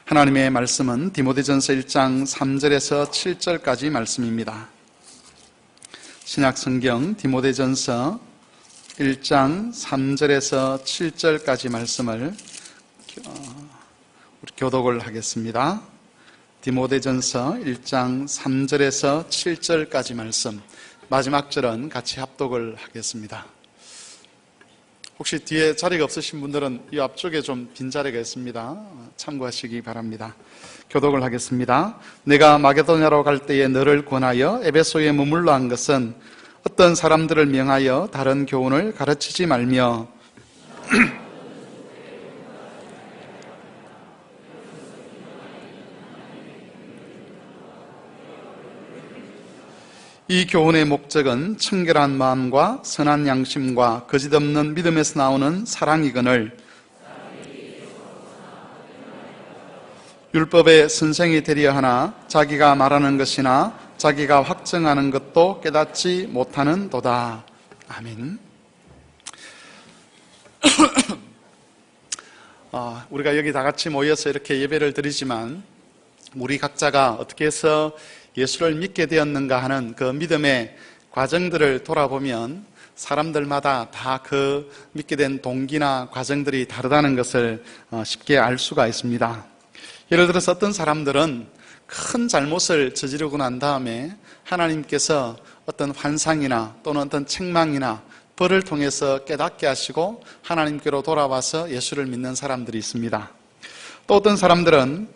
하나님의 말씀은 디모데전서 1장 3절에서 7절까지 말씀입니다. 신약성경 디모데전서 1장 3절에서 7절까지 말씀을 교독을 하겠습니다. 디모데전서 1장 3절에서 7절까지 말씀, 마지막 절은 같이 합독을 하겠습니다. 혹시 뒤에 자리가 없으신 분들은 이 앞쪽에 좀 빈자리가 있습니다. 참고하시기 바랍니다. 교독을 하겠습니다. 내가 마게도냐로 갈 때에 너를 권하여 에베소에 머물러 한 것은 어떤 사람들을 명하여 다른 교훈을 가르치지 말며 이 교훈의 목적은 청결한 마음과 선한 양심과 거짓없는 믿음에서 나오는 사랑이거늘 율법의 선생이 되려 하나 자기가 말하는 것이나 자기가 확증하는 것도 깨닫지 못하는 도다. 아멘. 우리가 여기 다 같이 모여서 이렇게 예배를 드리지만 우리 각자가 어떻게 해서 예수를 믿게 되었는가 하는 그 믿음의 과정들을 돌아보면 사람들마다 다 그 믿게 된 동기나 과정들이 다르다는 것을 쉽게 알 수가 있습니다. 예를 들어서 어떤 사람들은 큰 잘못을 저지르고 난 다음에 하나님께서 어떤 환상이나 또는 어떤 책망이나 벌을 통해서 깨닫게 하시고 하나님께로 돌아와서 예수를 믿는 사람들이 있습니다. 또 어떤 사람들은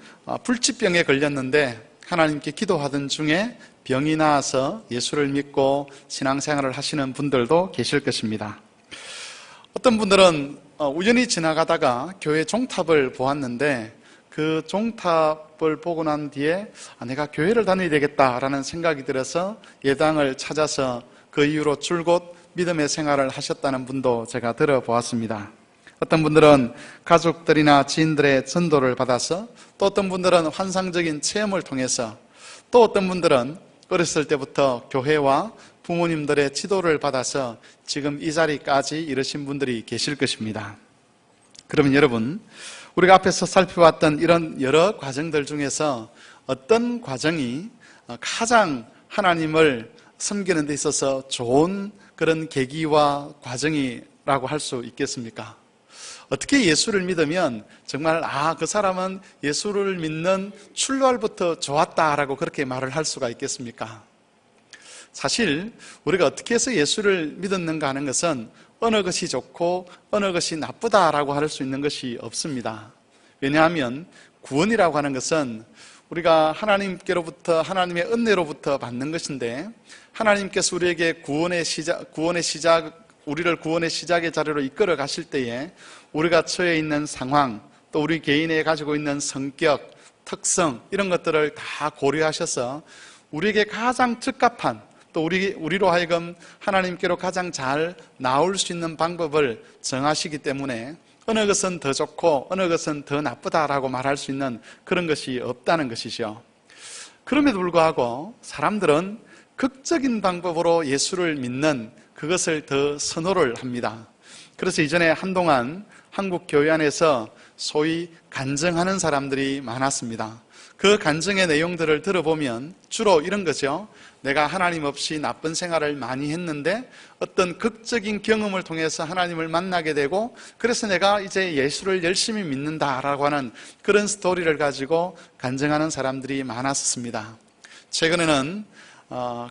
불치병에 걸렸는데 하나님께 기도하던 중에 병이 나아서 예수를 믿고 신앙생활을 하시는 분들도 계실 것입니다. 어떤 분들은 우연히 지나가다가 교회 종탑을 보았는데 그 종탑을 보고 난 뒤에 내가 교회를 다녀야 되겠다라는 생각이 들어서 예당을 찾아서 그 이후로 줄곧 믿음의 생활을 하셨다는 분도 제가 들어보았습니다. 어떤 분들은 가족들이나 지인들의 전도를 받아서, 또 어떤 분들은 환상적인 체험을 통해서, 또 어떤 분들은 어렸을 때부터 교회와 부모님들의 지도를 받아서 지금 이 자리까지 이르신 분들이 계실 것입니다. 그러면 여러분, 우리가 앞에서 살펴봤던 이런 여러 과정들 중에서 어떤 과정이 가장 하나님을 섬기는 데 있어서 좋은 그런 계기와 과정이라고 할 수 있겠습니까? 어떻게 예수를 믿으면 정말 그 사람은 예수를 믿는 출발부터 좋았다라고 그렇게 말을 할 수가 있겠습니까? 사실 우리가 어떻게 해서 예수를 믿었는가 하는 것은 어느 것이 좋고 어느 것이 나쁘다라고 할 수 있는 것이 없습니다. 왜냐하면 구원이라고 하는 것은 우리가 하나님께로부터, 하나님의 은혜로부터 받는 것인데, 하나님께서 우리에게 우리를 구원의 시작의 자리로 이끌어 가실 때에 우리가 처해 있는 상황, 또 우리 개인에 가지고 있는 성격, 특성, 이런 것들을 다 고려하셔서 우리에게 가장 적합한, 또 우리로 하여금 하나님께로 가장 잘 나올 수 있는 방법을 정하시기 때문에 어느 것은 더 좋고 어느 것은 더 나쁘다라고 말할 수 있는 그런 것이 없다는 것이죠. 그럼에도 불구하고 사람들은 극적인 방법으로 예수를 믿는 그것을 더 선호를 합니다. 그래서 이전에 한동안 한국 교회 안에서 소위 간증하는 사람들이 많았습니다. 그 간증의 내용들을 들어보면 주로 이런 거죠. 내가 하나님 없이 나쁜 생활을 많이 했는데 어떤 극적인 경험을 통해서 하나님을 만나게 되고, 그래서 내가 이제 예수를 열심히 믿는다라고 하는 그런 스토리를 가지고 간증하는 사람들이 많았습니다. 최근에는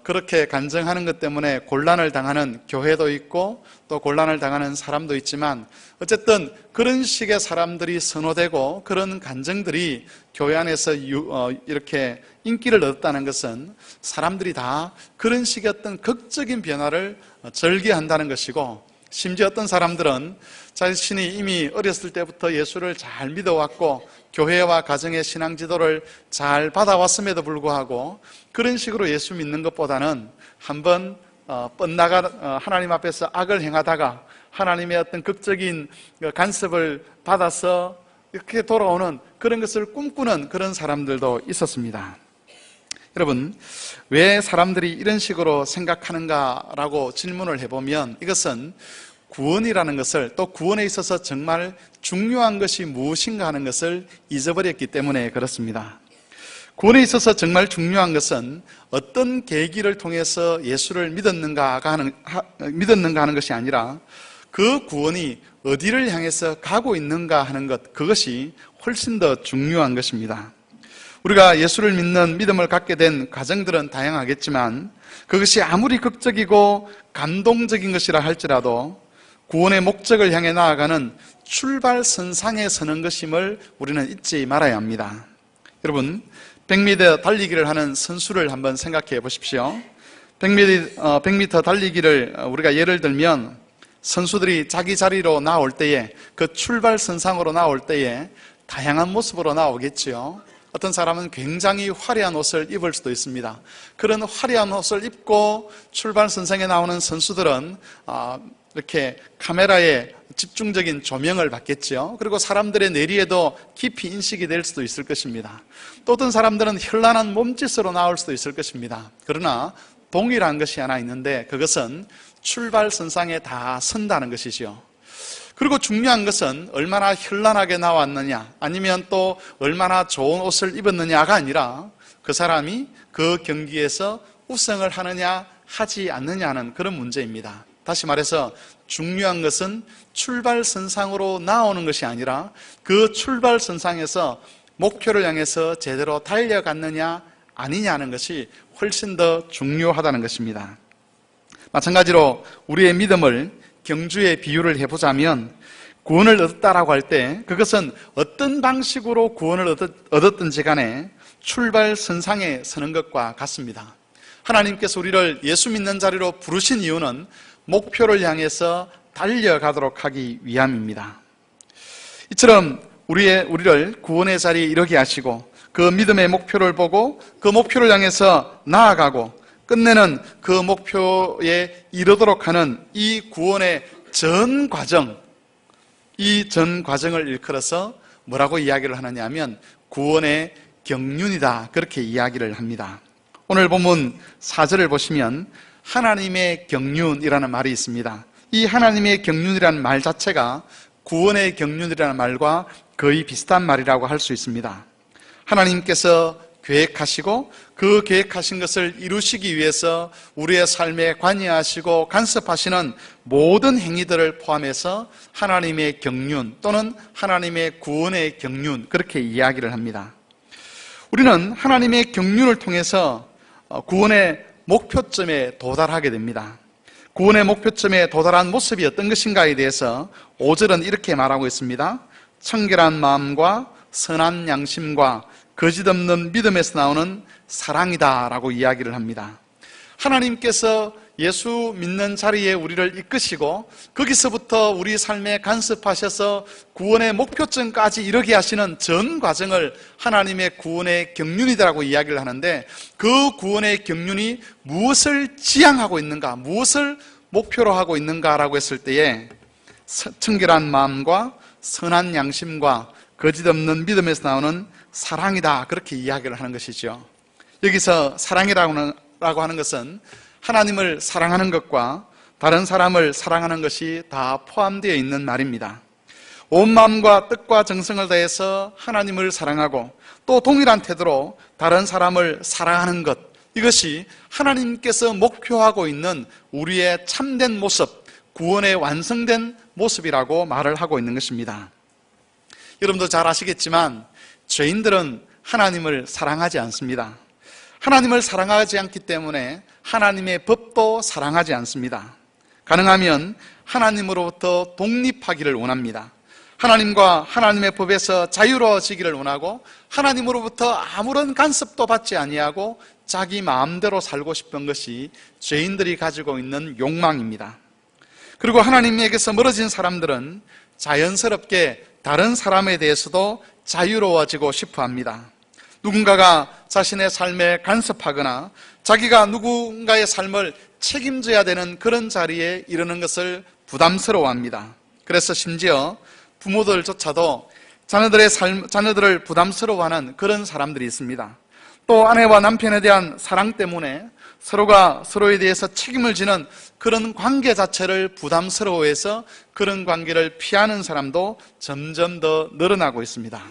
그렇게 간증하는 것 때문에 곤란을 당하는 교회도 있고 또 곤란을 당하는 사람도 있지만, 어쨌든 그런 식의 사람들이 선호되고 그런 간증들이 교회 안에서 이렇게 인기를 얻었다는 것은 사람들이 다 그런 식의 어떤 극적인 변화를 절개한다는 것이고, 심지어 어떤 사람들은 자신이 이미 어렸을 때부터 예수를 잘 믿어왔고 교회와 가정의 신앙 지도를 잘 받아왔음에도 불구하고 그런 식으로 예수 믿는 것보다는 한번 하나님 앞에서 악을 행하다가 하나님의 어떤 극적인 간섭을 받아서 이렇게 돌아오는 그런 것을 꿈꾸는 그런 사람들도 있었습니다. 여러분, 왜 사람들이 이런 식으로 생각하는가라고 질문을 해보면 이것은 구원이라는 것을, 또 구원에 있어서 정말 중요한 것이 무엇인가 하는 것을 잊어버렸기 때문에 그렇습니다. 구원에 있어서 정말 중요한 것은 어떤 계기를 통해서 예수를 믿었는가 하는 것이 아니라 그 구원이 어디를 향해서 가고 있는가 하는 것, 그것이 훨씬 더 중요한 것입니다. 우리가 예수를 믿는 믿음을 갖게 된 과정들은 다양하겠지만 그것이 아무리 극적이고 감동적인 것이라 할지라도 구원의 목적을 향해 나아가는 출발선상에 서는 것임을 우리는 잊지 말아야 합니다. 여러분, 100m 달리기를 하는 선수를 한번 생각해 보십시오. 100m 달리기를 우리가 예를 들면 선수들이 자기 자리로 나올 때에, 그 출발선상으로 나올 때에 다양한 모습으로 나오겠죠. 어떤 사람은 굉장히 화려한 옷을 입을 수도 있습니다. 그런 화려한 옷을 입고 출발선상에 나오는 선수들은 이렇게 카메라에 집중적인 조명을 받겠죠. 그리고 사람들의 내리에도 깊이 인식이 될 수도 있을 것입니다. 또 어떤 사람들은 현란한 몸짓으로 나올 수도 있을 것입니다. 그러나 동일한 것이 하나 있는데 그것은 출발선상에 다 선다는 것이죠. 그리고 중요한 것은 얼마나 현란하게 나왔느냐, 아니면 또 얼마나 좋은 옷을 입었느냐가 아니라 그 사람이 그 경기에서 우승을 하느냐 하지 않느냐는 그런 문제입니다. 다시 말해서 중요한 것은 출발선상으로 나오는 것이 아니라 그 출발선상에서 목표를 향해서 제대로 달려갔느냐 아니냐는 것이 훨씬 더 중요하다는 것입니다. 마찬가지로 우리의 믿음을 경주에 비유를 해보자면 구원을 얻었다라고 할 때 그것은 어떤 방식으로 구원을 얻었든지 간에 출발선상에 서는 것과 같습니다. 하나님께서 우리를 예수 믿는 자리로 부르신 이유는 목표를 향해서 달려가도록 하기 위함입니다. 이처럼 우리를 구원의 자리에 이르게 하시고 그 믿음의 목표를 보고 그 목표를 향해서 나아가고 끝내는 그 목표에 이르도록 하는 이 구원의 전 과정, 이 전 과정을 일컬어서 뭐라고 이야기를 하느냐 하면 구원의 경륜이다, 그렇게 이야기를 합니다. 오늘 본문 4절을 보시면 하나님의 경륜이라는 말이 있습니다. 이 하나님의 경륜이라는 말 자체가 구원의 경륜이라는 말과 거의 비슷한 말이라고 할 수 있습니다. 하나님께서 계획하시고 그 계획하신 것을 이루시기 위해서 우리의 삶에 관여하시고 간섭하시는 모든 행위들을 포함해서 하나님의 경륜 또는 하나님의 구원의 경륜, 그렇게 이야기를 합니다. 우리는 하나님의 경륜을 통해서 구원의 목표점에 도달하게 됩니다. 구원의 목표점에 도달한 모습이 어떤 것인가에 대해서 5절은 이렇게 말하고 있습니다. 청결한 마음과 선한 양심과 거짓 없는 믿음에서 나오는 사랑이다 라고 이야기를 합니다. 하나님께서 예수 믿는 자리에 우리를 이끄시고 거기서부터 우리 삶에 간섭하셔서 구원의 목표점까지 이르게 하시는 전 과정을 하나님의 구원의 경륜이라고 이야기를 하는데, 그 구원의 경륜이 무엇을 지향하고 있는가, 무엇을 목표로 하고 있는가라고 했을 때에 청결한 마음과 선한 양심과 거짓 없는 믿음에서 나오는 사랑이다, 그렇게 이야기를 하는 것이죠. 여기서 사랑이라고 하는 것은 하나님을 사랑하는 것과 다른 사람을 사랑하는 것이 다 포함되어 있는 말입니다. 온 마음과 뜻과 정성을 다해서 하나님을 사랑하고 또 동일한 태도로 다른 사람을 사랑하는 것, 이것이 하나님께서 목표하고 있는 우리의 참된 모습, 구원의 완성된 모습이라고 말을 하고 있는 것입니다. 여러분도 잘 아시겠지만 죄인들은 하나님을 사랑하지 않습니다. 하나님을 사랑하지 않기 때문에 하나님의 법도 사랑하지 않습니다. 가능하면 하나님으로부터 독립하기를 원합니다. 하나님과 하나님의 법에서 자유로워지기를 원하고 하나님으로부터 아무런 간섭도 받지 아니하고 자기 마음대로 살고 싶은 것이 죄인들이 가지고 있는 욕망입니다. 그리고 하나님에게서 멀어진 사람들은 자연스럽게 다른 사람에 대해서도 자유로워지고 싶어 합니다. 누군가가 자신의 삶에 간섭하거나 자기가 누군가의 삶을 책임져야 되는 그런 자리에 이르는 것을 부담스러워합니다. 그래서 심지어 부모들조차도 자녀들을 부담스러워하는 그런 사람들이 있습니다. 또 아내와 남편에 대한 사랑 때문에 서로가 서로에 대해서 책임을 지는 그런 관계 자체를 부담스러워해서 그런 관계를 피하는 사람도 점점 더 늘어나고 있습니다.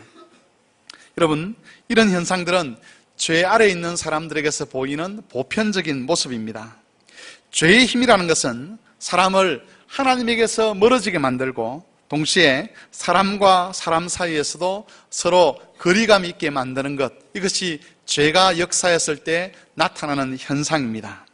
여러분, 이런 현상들은 죄 아래에 있는 사람들에게서 보이는 보편적인 모습입니다. 죄의 힘이라는 것은 사람을 하나님에게서 멀어지게 만들고 동시에 사람과 사람 사이에서도 서로 거리감 있게 만드는 것, 이것이 죄가 역사했을 때 나타나는 현상입니다.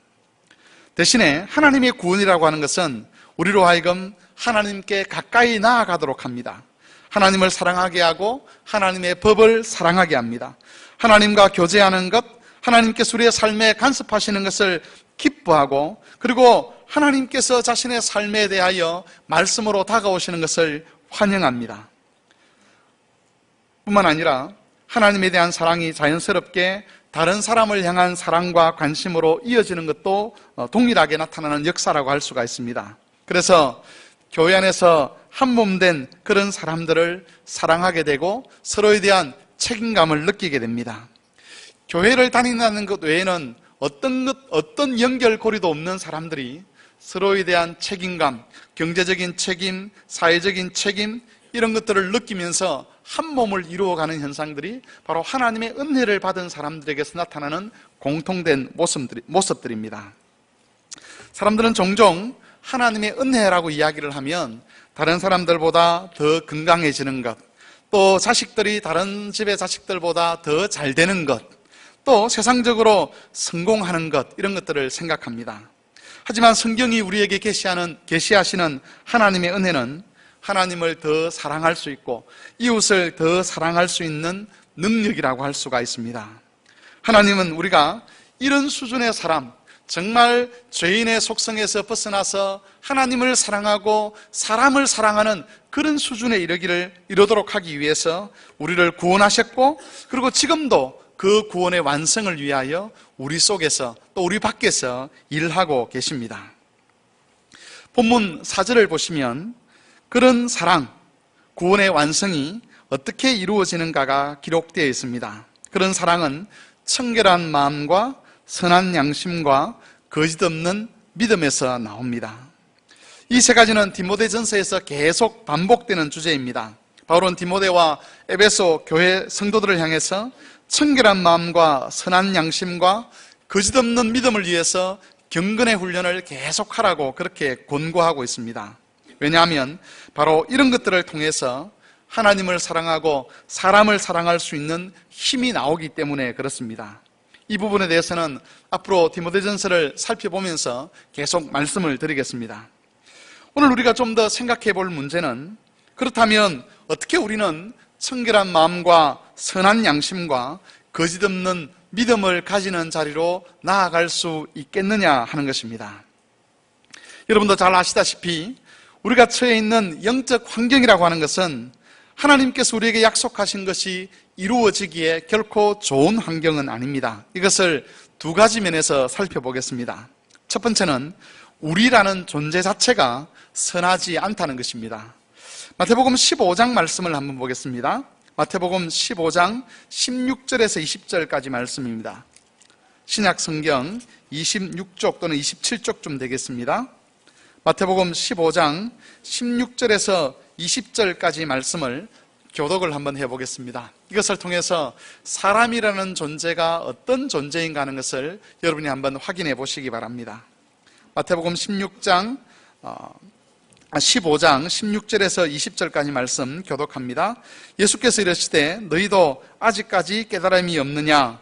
대신에 하나님의 구원이라고 하는 것은 우리로 하여금 하나님께 가까이 나아가도록 합니다. 하나님을 사랑하게 하고 하나님의 법을 사랑하게 합니다. 하나님과 교제하는 것, 하나님께서 우리의 삶에 간섭하시는 것을 기뻐하고, 그리고 하나님께서 자신의 삶에 대하여 말씀으로 다가오시는 것을 환영합니다. 뿐만 아니라 하나님에 대한 사랑이 자연스럽게 다른 사람을 향한 사랑과 관심으로 이어지는 것도 동일하게 나타나는 역사라고 할 수가 있습니다. 그래서 교회 안에서 한 몸 된 그런 사람들을 사랑하게 되고 서로에 대한 책임감을 느끼게 됩니다. 교회를 다닌다는 것 외에는 어떤 연결고리도 없는 사람들이 서로에 대한 책임감, 경제적인 책임, 사회적인 책임, 이런 것들을 느끼면서 한 몸을 이루어가는 현상들이 바로 하나님의 은혜를 받은 사람들에게서 나타나는 공통된 모습들입니다. 사람들은 종종 하나님의 은혜라고 이야기를 하면 다른 사람들보다 더 건강해지는 것, 또 자식들이 다른 집의 자식들보다 더 잘 되는 것, 또 세상적으로 성공하는 것, 이런 것들을 생각합니다. 하지만 성경이 우리에게 계시하시는 하나님의 은혜는 하나님을 더 사랑할 수 있고 이웃을 더 사랑할 수 있는 능력이라고 할 수가 있습니다. 하나님은 우리가 이런 수준의 사람, 정말 죄인의 속성에서 벗어나서 하나님을 사랑하고 사람을 사랑하는 그런 수준에 이르도록 하기 위해서 우리를 구원하셨고, 그리고 지금도 그 구원의 완성을 위하여 우리 속에서 또 우리 밖에서 일하고 계십니다. 본문 4절을 보시면 그런 사랑, 구원의 완성이 어떻게 이루어지는가가 기록되어 있습니다. 그런 사랑은 청결한 마음과 선한 양심과 거짓 없는 믿음에서 나옵니다. 이 세 가지는 디모데전서에서 계속 반복되는 주제입니다. 바울은 디모데와 에베소 교회 성도들을 향해서 청결한 마음과 선한 양심과 거짓 없는 믿음을 위해서 경건의 훈련을 계속하라고 그렇게 권고하고 있습니다. 왜냐하면 바로 이런 것들을 통해서 하나님을 사랑하고 사람을 사랑할 수 있는 힘이 나오기 때문에 그렇습니다. 이 부분에 대해서는 앞으로 디모데전서를 살펴보면서 계속 말씀을 드리겠습니다. 오늘 우리가 좀 더 생각해 볼 문제는, 그렇다면 어떻게 우리는 청결한 마음과 선한 양심과 거짓 없는 믿음을 가지는 자리로 나아갈 수 있겠느냐 하는 것입니다. 여러분도 잘 아시다시피 우리가 처해 있는 영적 환경이라고 하는 것은 하나님께서 우리에게 약속하신 것이 이루어지기에 결코 좋은 환경은 아닙니다. 이것을 두 가지 면에서 살펴보겠습니다. 첫 번째는 우리라는 존재 자체가 선하지 않다는 것입니다. 마태복음 15장 말씀을 한번 보겠습니다. 마태복음 15장 16절에서 20절까지 말씀입니다. 신약 성경 26쪽 또는 27쪽쯤 되겠습니다. 마태복음 15장 16절에서 20절까지 말씀을 교독을 한번 해보겠습니다. 이것을 통해서 사람이라는 존재가 어떤 존재인가 하는 것을 여러분이 한번 확인해 보시기 바랍니다. 마태복음 15장 16절에서 20절까지 말씀 교독합니다. 예수께서 이르시되 너희도 아직까지 깨달음이 없느냐?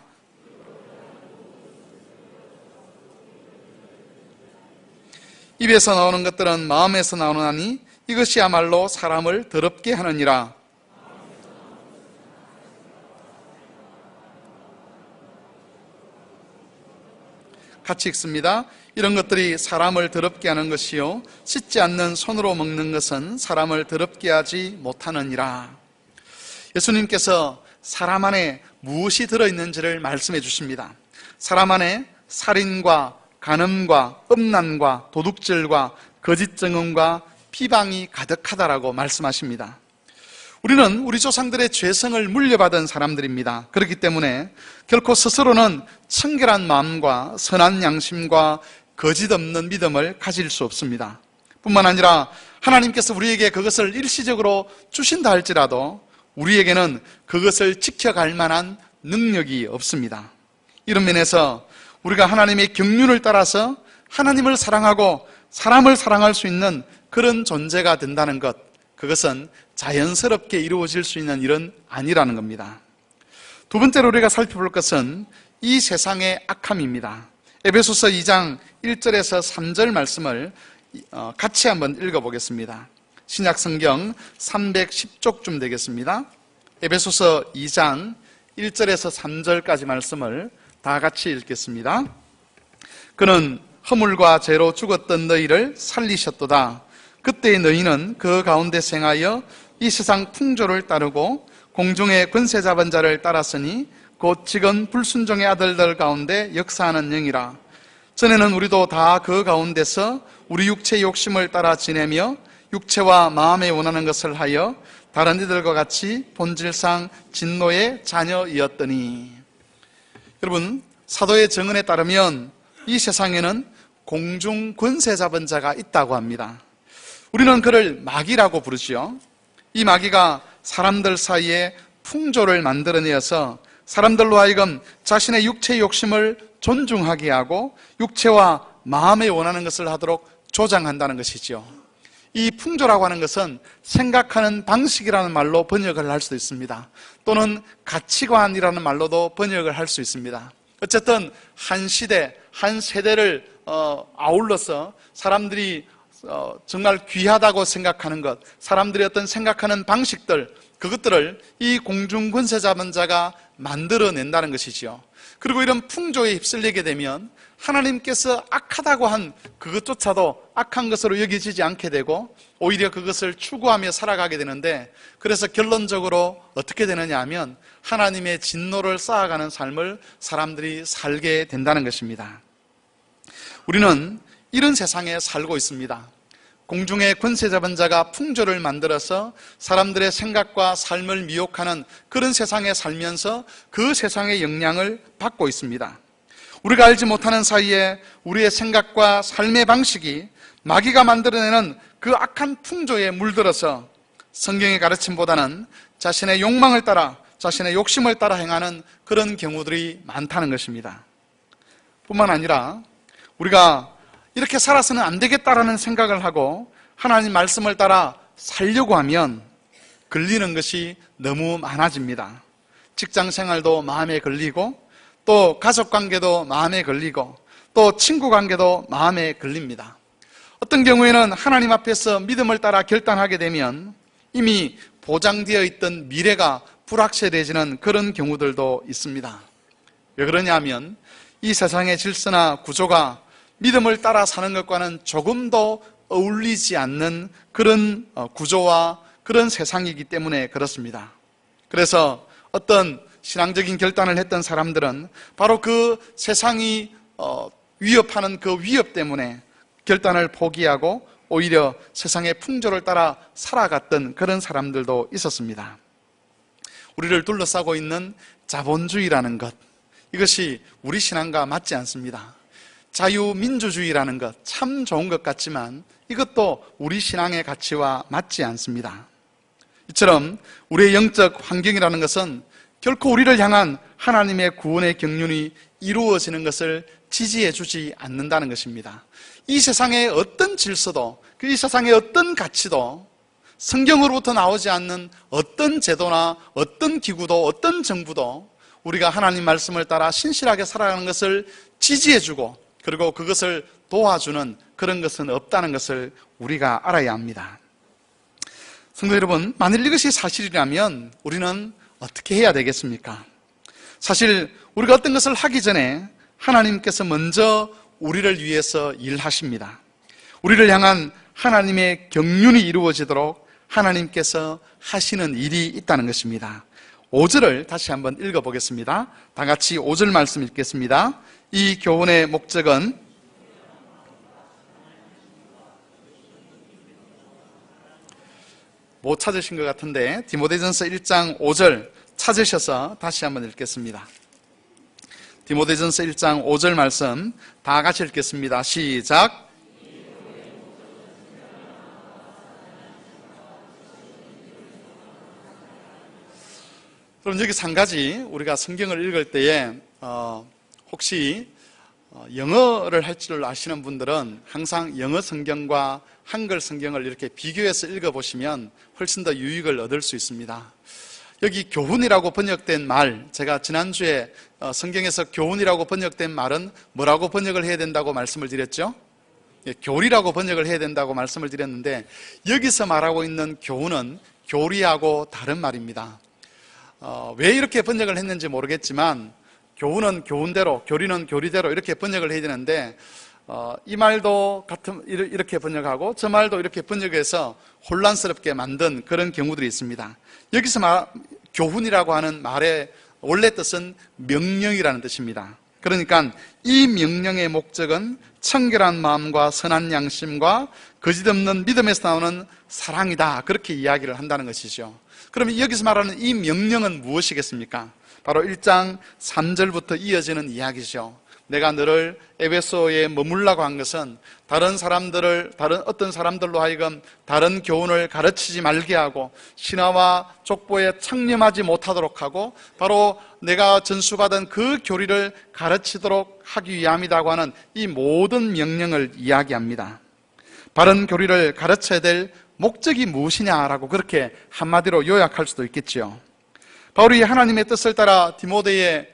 입에서 나오는 것들은 마음에서 나오나니 이것이야말로 사람을 더럽게 하느니라. 같이 읽습니다. 이런 것들이 사람을 더럽게 하는 것이요 씻지 않는 손으로 먹는 것은 사람을 더럽게 하지 못하느니라. 예수님께서 사람 안에 무엇이 들어있는지를 말씀해 주십니다. 사람 안에 살인과 간음과 음란과 도둑질과 거짓 증언과 비방이 가득하다라고 말씀하십니다. 우리는 우리 조상들의 죄성을 물려받은 사람들입니다. 그렇기 때문에 결코 스스로는 청결한 마음과 선한 양심과 거짓 없는 믿음을 가질 수 없습니다. 뿐만 아니라 하나님께서 우리에게 그것을 일시적으로 주신다 할지라도 우리에게는 그것을 지켜갈 만한 능력이 없습니다. 이런 면에서 우리가 하나님의 경륜을 따라서 하나님을 사랑하고 사람을 사랑할 수 있는 그런 존재가 된다는 것, 그것은 자연스럽게 이루어질 수 있는 일은 아니라는 겁니다. 두 번째로 우리가 살펴볼 것은 이 세상의 악함입니다. 에베소서 2장 1절에서 3절 말씀을 같이 한번 읽어보겠습니다. 신약성경 310쪽쯤 되겠습니다. 에베소서 2장 1절에서 3절까지 말씀을 다 같이 읽겠습니다. 그는 허물과 죄로 죽었던 너희를 살리셨도다. 그때의 너희는 그 가운데 생하여 이 세상 풍조를 따르고 공중의 권세 잡은 자를 따랐으니 곧 지금 불순종의 아들들 가운데 역사하는 영이라. 전에는 우리도 다 그 가운데서 우리 육체의 욕심을 따라 지내며 육체와 마음에 원하는 것을 하여 다른 이들과 같이 본질상 진노의 자녀이었더니. 여러분, 사도의 증언에 따르면 이 세상에는 공중 권세 잡은 자가 있다고 합니다. 우리는 그를 마귀라고 부르지요. 이 마귀가 사람들 사이에 풍조를 만들어내어서 사람들로 하여금 자신의 육체의 욕심을 존중하게 하고 육체와 마음에 원하는 것을 하도록 조장한다는 것이죠. 이 풍조라고 하는 것은 생각하는 방식이라는 말로 번역을 할 수도 있습니다. 또는 가치관이라는 말로도 번역을 할 수 있습니다. 어쨌든 한 시대, 한 세대를 아울러서 사람들이 정말 귀하다고 생각하는 것, 사람들이 어떤 생각하는 방식들, 그것들을 이 공중 권세 잡은 자가 만들어낸다는 것이지요. 그리고 이런 풍조에 휩쓸리게 되면 하나님께서 악하다고 한 그것조차도 악한 것으로 여겨지지 않게 되고 오히려 그것을 추구하며 살아가게 되는데, 그래서 결론적으로 어떻게 되느냐 하면 하나님의 진노를 쌓아가는 삶을 사람들이 살게 된다는 것입니다. 우리는 이런 세상에 살고 있습니다. 공중의 권세 잡은 자가 풍조를 만들어서 사람들의 생각과 삶을 미혹하는 그런 세상에 살면서 그 세상의 영향을 받고 있습니다. 우리가 알지 못하는 사이에 우리의 생각과 삶의 방식이 마귀가 만들어내는 그 악한 풍조에 물들어서 성경의 가르침보다는 자신의 욕망을 따라, 자신의 욕심을 따라 행하는 그런 경우들이 많다는 것입니다. 뿐만 아니라 우리가 이렇게 살아서는 안 되겠다라는 생각을 하고 하나님 말씀을 따라 살려고 하면 걸리는 것이 너무 많아집니다. 직장 생활도 마음에 걸리고, 또 가족 관계도 마음에 걸리고, 또 친구 관계도 마음에 걸립니다. 어떤 경우에는 하나님 앞에서 믿음을 따라 결단하게 되면 이미 보장되어 있던 미래가 불확실해지는 그런 경우들도 있습니다. 왜 그러냐 하면 이 세상의 질서나 구조가 믿음을 따라 사는 것과는 조금도 어울리지 않는 그런 구조와 그런 세상이기 때문에 그렇습니다. 그래서 어떤 신앙적인 결단을 했던 사람들은 바로 그 세상이 위협하는 그 위협 때문에 결단을 포기하고 오히려 세상의 풍조를 따라 살아갔던 그런 사람들도 있었습니다. 우리를 둘러싸고 있는 자본주의라는 것, 이것이 우리 신앙과 맞지 않습니다. 자유민주주의라는 것 참 좋은 것 같지만 이것도 우리 신앙의 가치와 맞지 않습니다. 이처럼 우리의 영적 환경이라는 것은 결코 우리를 향한 하나님의 구원의 경륜이 이루어지는 것을 지지해 주지 않는다는 것입니다. 이 세상의 어떤 질서도, 이 세상의 어떤 가치도 성경으로부터 나오지 않는 어떤 제도나 어떤 기구도 어떤 정부도 우리가 하나님 말씀을 따라 신실하게 살아가는 것을 지지해 주고 그리고 그것을 도와주는 그런 것은 없다는 것을 우리가 알아야 합니다. 성도 여러분, 만일 이것이 사실이라면 우리는 어떻게 해야 되겠습니까? 사실 우리가 어떤 것을 하기 전에 하나님께서 먼저 우리를 위해서 일하십니다. 우리를 향한 하나님의 경륜이 이루어지도록 하나님께서 하시는 일이 있다는 것입니다. 5절을 다시 한번 읽어보겠습니다. 다 같이 5절 말씀 읽겠습니다. 이 교훈의 목적은 못 찾으신 것 같은데 디모데전서 1장 5절 찾으셔서 다시 한번 읽겠습니다. 디모데전서 1장 5절 말씀 다 같이 읽겠습니다. 시작. 그럼 여기서 한 가지 우리가 성경을 읽을 때에 혹시 영어를 할 줄 아시는 분들은 항상 영어 성경과 한글 성경을 이렇게 비교해서 읽어보시면 훨씬 더 유익을 얻을 수 있습니다. 여기 교훈이라고 번역된 말, 제가 지난주에 성경에서 교훈이라고 번역된 말은 뭐라고 번역을 해야 된다고 말씀을 드렸죠? 교리라고 번역을 해야 된다고 말씀을 드렸는데, 여기서 말하고 있는 교훈은 교리하고 다른 말입니다. 왜 이렇게 번역을 했는지 모르겠지만 교훈은 교훈대로, 교리는 교리대로 이렇게 번역을 해야 되는데 이 말도 이렇게 번역하고 저 말도 이렇게 번역해서 혼란스럽게 만든 그런 경우들이 있습니다. 여기서 교훈이라고 하는 말의 원래 뜻은 명령이라는 뜻입니다. 그러니까 이 명령의 목적은 청결한 마음과 선한 양심과 거짓없는 믿음에서 나오는 사랑이다, 그렇게 이야기를 한다는 것이죠. 그러면 여기서 말하는 이 명령은 무엇이겠습니까? 바로 1장 3절부터 이어지는 이야기죠. 내가 너를 에베소에 머물라고 한 것은 다른 어떤 사람들로 하여금 다른 교훈을 가르치지 말게 하고 신화와 족보에 창념하지 못하도록 하고 바로 내가 전수받은 그 교리를 가르치도록 하기 위함이라고 하는 이 모든 명령을 이야기합니다. 바른 교리를 가르쳐야 될 목적이 무엇이냐라고 그렇게 한마디로 요약할 수도 있겠지요. 바울이 하나님의 뜻을 따라 디모데를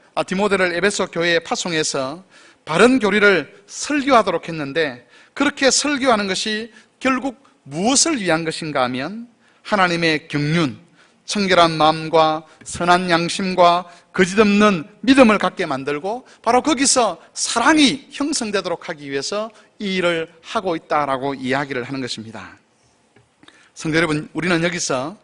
에베소 교회에 파송해서 바른 교리를 설교하도록 했는데, 그렇게 설교하는 것이 결국 무엇을 위한 것인가 하면 하나님의 경륜, 청결한 마음과 선한 양심과 거짓없는 믿음을 갖게 만들고 바로 거기서 사랑이 형성되도록 하기 위해서 이 일을 하고 있다라고 이야기를 하는 것입니다. 성도 여러분, 우리는 여기서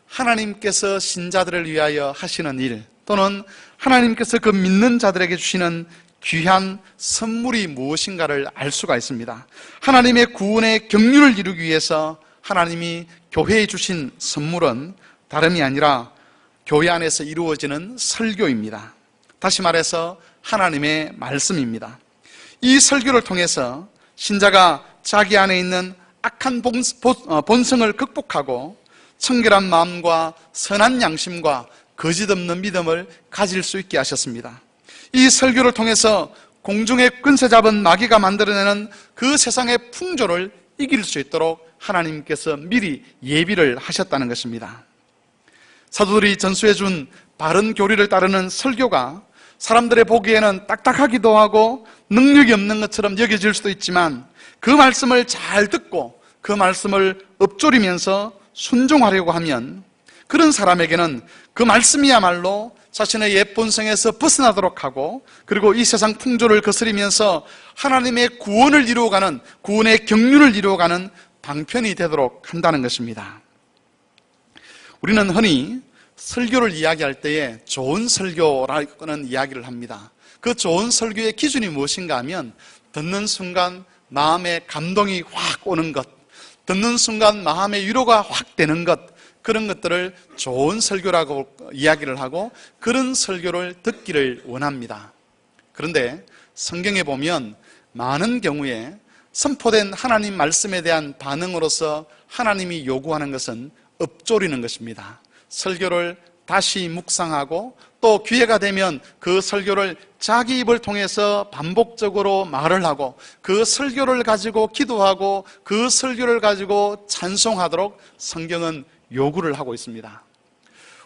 하나님께서 신자들을 위하여 하시는 일, 또는 하나님께서 그 믿는 자들에게 주시는 귀한 선물이 무엇인가를 알 수가 있습니다. 하나님의 구원의 경륜을 이루기 위해서 하나님이 교회에 주신 선물은 다름이 아니라 교회 안에서 이루어지는 설교입니다. 다시 말해서 하나님의 말씀입니다. 이 설교를 통해서 신자가 자기 안에 있는 악한 본성을 극복하고 청결한 마음과 선한 양심과 거짓없는 믿음을 가질 수 있게 하셨습니다. 이 설교를 통해서 공중의 근세 잡은 마귀가 만들어내는 그 세상의 풍조를 이길 수 있도록 하나님께서 미리 예비를 하셨다는 것입니다. 사도들이 전수해준 바른 교리를 따르는 설교가 사람들의 보기에는 딱딱하기도 하고 능력이 없는 것처럼 여겨질 수도 있지만, 그 말씀을 잘 듣고 그 말씀을 읊조리면서 순종하려고 하면 그런 사람에게는 그 말씀이야말로 자신의 옛 본성에서 벗어나도록 하고, 그리고 이 세상 풍조를 거스리면서 하나님의 구원을 이루어가는, 구원의 경륜을 이루어가는 방편이 되도록 한다는 것입니다. 우리는 흔히 설교를 이야기할 때에 좋은 설교라는 이야기를 합니다. 그 좋은 설교의 기준이 무엇인가 하면 듣는 순간 마음에 감동이 확 오는 것, 듣는 순간 마음의 위로가 확 되는 것, 그런 것들을 좋은 설교라고 이야기를 하고 그런 설교를 듣기를 원합니다. 그런데 성경에 보면 많은 경우에 선포된 하나님 말씀에 대한 반응으로서 하나님이 요구하는 것은 읊조리는 것입니다. 설교를 다시 묵상하고 또 기회가 되면 그 설교를 자기 입을 통해서 반복적으로 말을 하고 그 설교를 가지고 기도하고 그 설교를 가지고 찬송하도록 성경은 요구를 하고 있습니다.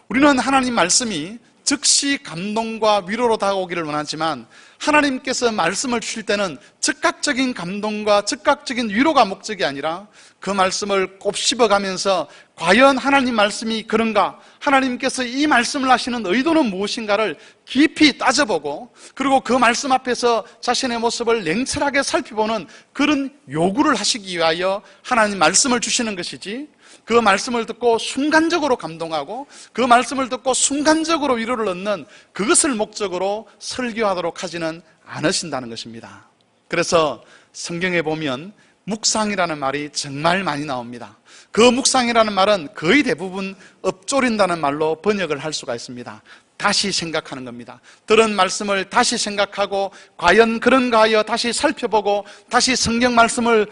우리는 하나님 말씀이 즉시 감동과 위로로 다가오기를 원하지만 하나님께서 말씀을 주실 때는 즉각적인 감동과 즉각적인 위로가 목적이 아니라 그 말씀을 곱씹어가면서 과연 하나님 말씀이 그런가, 하나님께서 이 말씀을 하시는 의도는 무엇인가를 깊이 따져보고, 그리고 그 말씀 앞에서 자신의 모습을 냉철하게 살펴보는 그런 요구를 하시기 위하여 하나님 말씀을 주시는 것이지, 그 말씀을 듣고 순간적으로 감동하고 그 말씀을 듣고 순간적으로 위로를 얻는 그것을 목적으로 설교하도록 하지는 않으신다는 것입니다. 그래서 성경에 보면 묵상이라는 말이 정말 많이 나옵니다. 그 묵상이라는 말은 거의 대부분 엎조린다는 말로 번역을 할 수가 있습니다. 다시 생각하는 겁니다. 들은 말씀을 다시 생각하고 과연 그런가 하여 다시 살펴보고 다시 성경 말씀을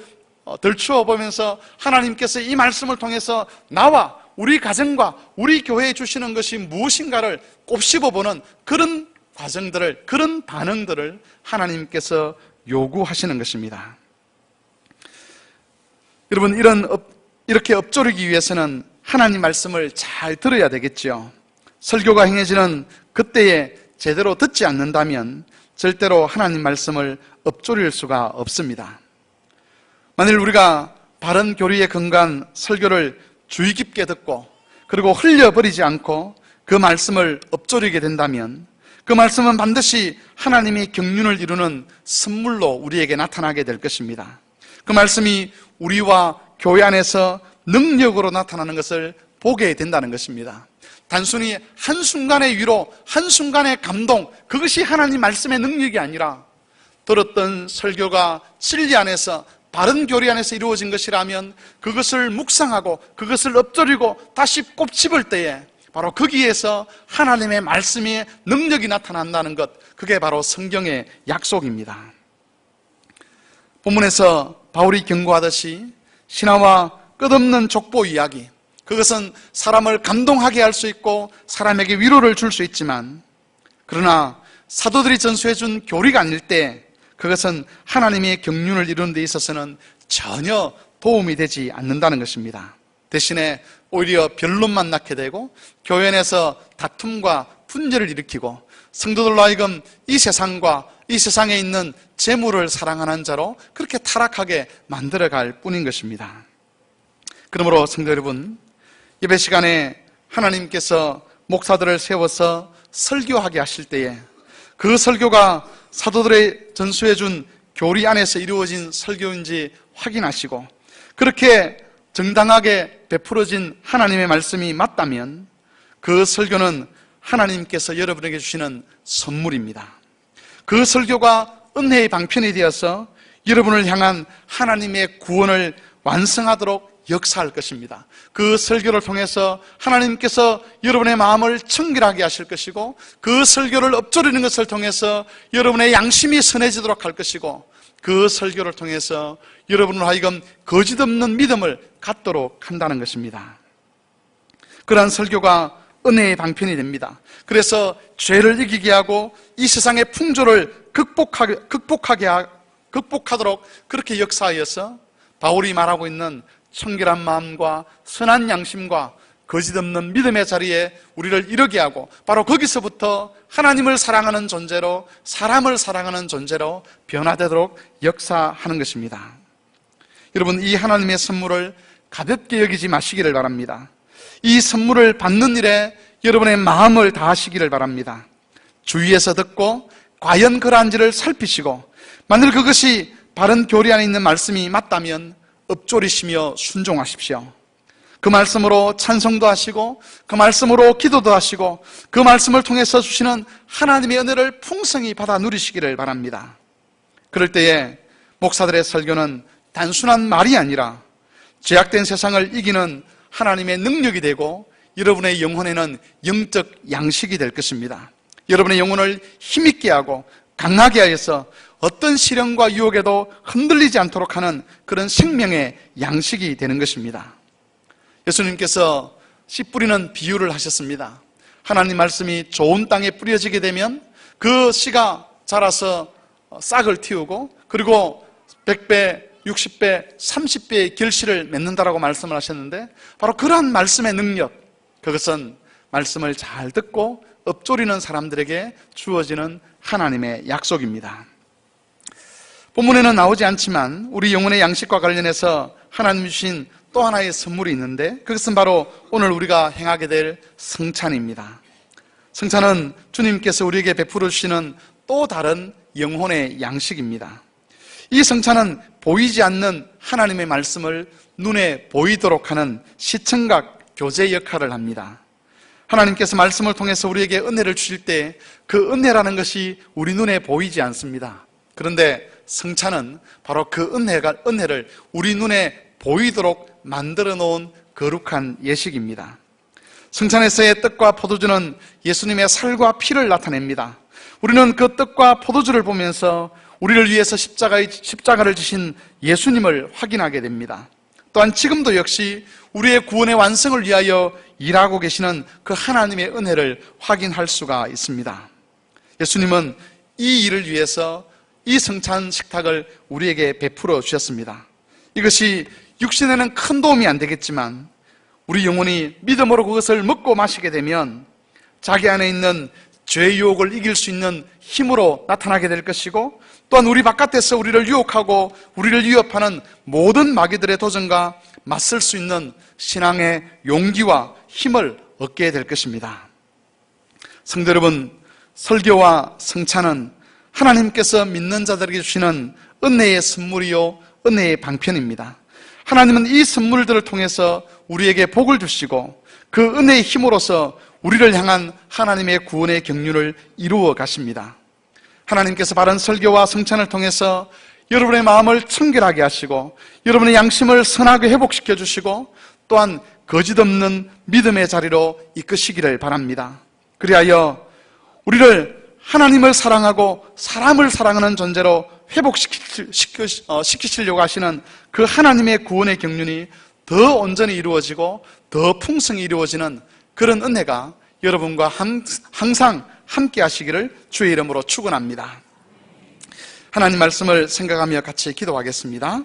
들추어 보면서 하나님께서 이 말씀을 통해서 나와 우리 가정과 우리 교회에 주시는 것이 무엇인가를 곱씹어보는 그런 과정들을, 그런 반응들을 하나님께서 요구하시는 것입니다. 여러분, 이렇게 엎조르기 위해서는 하나님 말씀을 잘 들어야 되겠죠. 설교가 행해지는 그때에 제대로 듣지 않는다면 절대로 하나님 말씀을 엎조릴 수가 없습니다. 만일 우리가 바른 교리에 근거한 설교를 주의 깊게 듣고 그리고 흘려버리지 않고 그 말씀을 엎조리게 된다면 그 말씀은 반드시 하나님의 경륜을 이루는 선물로 우리에게 나타나게 될 것입니다. 그 말씀이 우리와 교회 안에서 능력으로 나타나는 것을 보게 된다는 것입니다. 단순히 한순간의 위로, 한순간의 감동, 그것이 하나님 말씀의 능력이 아니라 들었던 설교가 진리 안에서, 바른 교리 안에서 이루어진 것이라면 그것을 묵상하고 그것을 엎조리고 다시 곱씹을 때에 바로 거기에서 하나님의 말씀의 능력이 나타난다는 것, 그게 바로 성경의 약속입니다. 본문에서 바울이 경고하듯이 신화와 끝없는 족보 이야기, 그것은 사람을 감동하게 할 수 있고 사람에게 위로를 줄 수 있지만, 그러나 사도들이 전수해준 교리가 아닐 때 그것은 하나님의 경륜을 이루는 데 있어서는 전혀 도움이 되지 않는다는 것입니다. 대신에 오히려 변론만 낳게 되고 교회 안에서 다툼과 분열을 일으키고 성도들로 하여금 이 세상과 이 세상에 있는 재물을 사랑하는 자로 그렇게 타락하게 만들어갈 뿐인 것입니다. 그러므로 성도 여러분, 예배 시간에 하나님께서 목사들을 세워서 설교하게 하실 때에 그 설교가 사도들의 전수해준 교리 안에서 이루어진 설교인지 확인하시고 그렇게 정당하게 베풀어진 하나님의 말씀이 맞다면 그 설교는 하나님께서 여러분에게 주시는 선물입니다. 그 설교가 은혜의 방편이 되어서 여러분을 향한 하나님의 구원을 완성하도록 역사할 것입니다. 그 설교를 통해서 하나님께서 여러분의 마음을 청결하게 하실 것이고 그 설교를 엎조리는 것을 통해서 여러분의 양심이 선해지도록 할 것이고 그 설교를 통해서 여러분을 하여금 거짓없는 믿음을 갖도록 한다는 것입니다. 그러한 설교가 은혜의 방편이 됩니다. 그래서 죄를 이기게 하고 이 세상의 풍조를 극복하도록 그렇게 역사하여서 바울이 말하고 있는 청결한 마음과 선한 양심과 거짓없는 믿음의 자리에 우리를 이르게 하고 바로 거기서부터 하나님을 사랑하는 존재로, 사람을 사랑하는 존재로 변화되도록 역사하는 것입니다. 여러분, 이 하나님의 선물을 가볍게 여기지 마시기를 바랍니다. 이 선물을 받는 일에 여러분의 마음을 다하시기를 바랍니다. 주위에서 듣고 과연 그러한지를 살피시고 만일 그것이 바른 교리 안에 있는 말씀이 맞다면 엎조리시며 순종하십시오. 그 말씀으로 찬송도 하시고 그 말씀으로 기도도 하시고 그 말씀을 통해서 주시는 하나님의 은혜를 풍성히 받아 누리시기를 바랍니다. 그럴 때에 목사들의 설교는 단순한 말이 아니라 죄악된 세상을 이기는 하나님의 능력이 되고 여러분의 영혼에는 영적 양식이 될 것입니다. 여러분의 영혼을 힘있게 하고 강하게 하여서 어떤 시련과 유혹에도 흔들리지 않도록 하는 그런 생명의 양식이 되는 것입니다. 예수님께서 씨 뿌리는 비유를 하셨습니다. 하나님 말씀이 좋은 땅에 뿌려지게 되면 그 씨가 자라서 싹을 틔우고 그리고 100배, 60배, 30배의 결실을 맺는다라고 말씀을 하셨는데 바로 그러한 말씀의 능력, 그것은 말씀을 잘 듣고 엎조리는 사람들에게 주어지는 하나님의 약속입니다. 본문에는 나오지 않지만 우리 영혼의 양식과 관련해서 하나님 주신 또 하나의 선물이 있는데 그것은 바로 오늘 우리가 행하게 될 성찬입니다. 성찬은 주님께서 우리에게 베풀어 주시는 또 다른 영혼의 양식입니다. 이 성찬은 보이지 않는 하나님의 말씀을 눈에 보이도록 하는 시청각 교제 역할을 합니다. 하나님께서 말씀을 통해서 우리에게 은혜를 주실 때 그 은혜라는 것이 우리 눈에 보이지 않습니다. 그런데 성찬은 바로 그 은혜를 우리 눈에 보이도록 만들어 놓은 거룩한 예식입니다. 성찬에서의 떡과 포도주는 예수님의 살과 피를 나타냅니다. 우리는 그 떡과 포도주를 보면서 우리를 위해서 십자가를 지신 예수님을 확인하게 됩니다. 또한 지금도 역시 우리의 구원의 완성을 위하여 일하고 계시는 그 하나님의 은혜를 확인할 수가 있습니다. 예수님은 이 일을 위해서 이 성찬 식탁을 우리에게 베풀어 주셨습니다. 이것이 육신에는 큰 도움이 안 되겠지만 우리 영혼이 믿음으로 그것을 먹고 마시게 되면 자기 안에 있는 죄의 유혹을 이길 수 있는 힘으로 나타나게 될 것이고, 또한 우리 바깥에서 우리를 유혹하고 우리를 위협하는 모든 마귀들의 도전과 맞설 수 있는 신앙의 용기와 힘을 얻게 될 것입니다. 성도 여러분, 설교와 성찬은 하나님께서 믿는 자들에게 주시는 은혜의 선물이요 은혜의 방편입니다. 하나님은 이 선물들을 통해서 우리에게 복을 주시고 그 은혜의 힘으로써 우리를 향한 하나님의 구원의 경륜을 이루어 가십니다. 하나님께서 바른 설교와 성찬을 통해서 여러분의 마음을 청결하게 하시고 여러분의 양심을 선하게 회복시켜 주시고 또한 거짓 없는 믿음의 자리로 이끄시기를 바랍니다. 그리하여 우리를 하나님을 사랑하고 사람을 사랑하는 존재로 회복시키시려고 하시는 그 하나님의 구원의 경륜이 더 온전히 이루어지고 더 풍성히 이루어지는 그런 은혜가 여러분과 항상 함께 하시기를 주의 이름으로 축원합니다. 하나님 말씀을 생각하며 같이 기도하겠습니다.